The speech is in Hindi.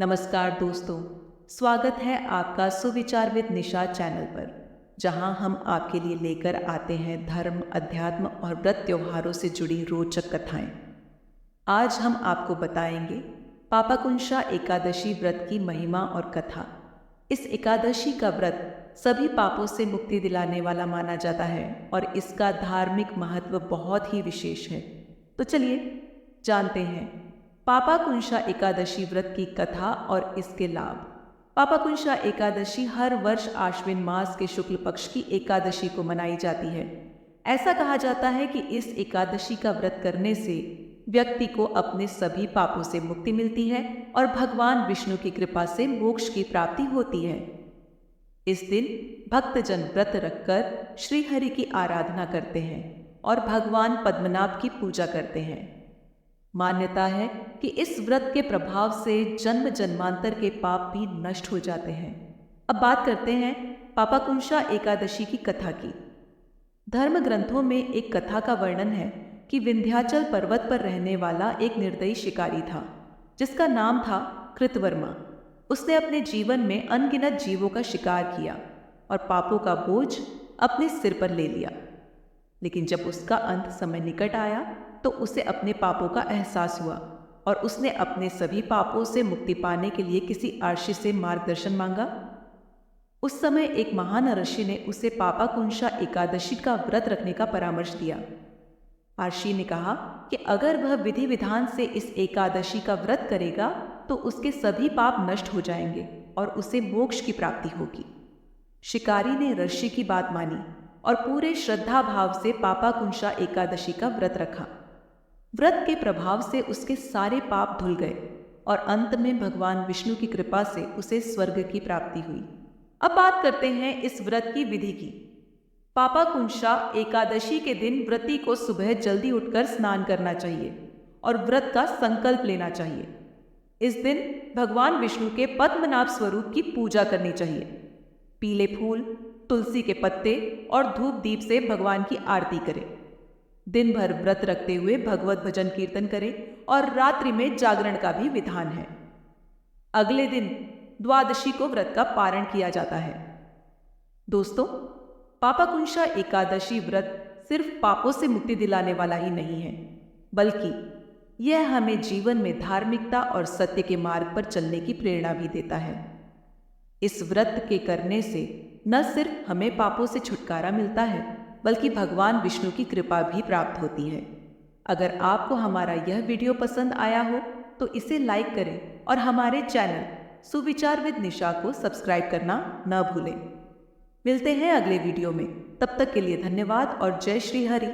नमस्कार दोस्तों, स्वागत है आपका सुविचार विद निशा चैनल पर, जहां हम आपके लिए लेकर आते हैं धर्म, अध्यात्म और व्रत त्योहारों से जुड़ी रोचक कथाएं। आज हम आपको बताएंगे पापाकुंशा एकादशी व्रत की महिमा और कथा। इस एकादशी का व्रत सभी पापों से मुक्ति दिलाने वाला माना जाता है और इसका धार्मिक महत्व बहुत ही विशेष है। तो चलिए जानते हैं पापाकुंशा एकादशी व्रत की कथा और इसके लाभ। पापाकुंशा एकादशी हर वर्ष आश्विन मास के शुक्ल पक्ष की एकादशी को मनाई जाती है। ऐसा कहा जाता है कि इस एकादशी का व्रत करने से व्यक्ति को अपने सभी पापों से मुक्ति मिलती है और भगवान विष्णु की कृपा से मोक्ष की प्राप्ति होती है। इस दिन भक्तजन व्रत रखकर श्री हरि की आराधना करते हैं और भगवान पद्मनाभ की पूजा करते हैं। मान्यता है कि इस व्रत के प्रभाव से जन्म जन्मांतर के पाप भी नष्ट हो जाते हैं। अब बात करते हैं पापाकुंशा एकादशी की कथा की। धर्म ग्रंथों में एक कथा का वर्णन है कि विंध्याचल पर्वत पर रहने वाला एक निर्दयी शिकारी था, जिसका नाम था कृतवर्मा। उसने अपने जीवन में अनगिनत जीवों का शिकार किया और पापों का बोझ अपने सिर पर ले लिया। लेकिन जब उसका अंत समय निकट आया तो उसे अपने पापों का एहसास हुआ और उसने अपने सभी पापों से मुक्ति पाने के लिए किसी आर्षि से मार्गदर्शन मांगा। उस समय एक महान ऋषि ने उसे पापाकुंशा एकादशी का व्रत रखने का परामर्श दिया। आर्षि ने कहा कि अगर वह विधि विधान से इस एकादशी का व्रत करेगा तो उसके सभी पाप नष्ट हो जाएंगे और उसे मोक्ष की प्राप्ति होगी। शिकारी ने ऋषि की बात मानी और पूरे श्रद्धा भाव से पापाकुंशा एकादशी का व्रत रखा। व्रत के प्रभाव से उसके सारे पाप धुल गए और अंत में भगवान विष्णु की कृपा से उसे स्वर्ग की प्राप्ति हुई। अब बात करते हैं इस व्रत की विधि की। पापाकुंशा एकादशी के दिन व्रती को सुबह जल्दी उठकर स्नान करना चाहिए और व्रत का संकल्प लेना चाहिए। इस दिन भगवान विष्णु के पद्मनाभ स्वरूप की पूजा करनी चाहिए। पीले फूल, तुलसी के पत्ते और धूप दीप से भगवान की आरती करें। दिन भर व्रत रखते हुए भगवत भजन कीर्तन करें और रात्रि में जागरण का भी विधान है। अगले दिन द्वादशी को व्रत का पारण किया जाता है। दोस्तों, पापाकुंशा एकादशी व्रत सिर्फ पापों से मुक्ति दिलाने वाला ही नहीं है, बल्कि यह हमें जीवन में धार्मिकता और सत्य के मार्ग पर चलने की प्रेरणा भी देता है। इस व्रत के करने से न सिर्फ हमें पापों से छुटकारा मिलता है, बल्कि भगवान विष्णु की कृपा भी प्राप्त होती है। अगर आपको हमारा यह वीडियो पसंद आया हो तो इसे लाइक करें और हमारे चैनल सुविचार विद निशा को सब्सक्राइब करना न भूलें। मिलते हैं अगले वीडियो में। तब तक के लिए धन्यवाद और जय श्री हरि।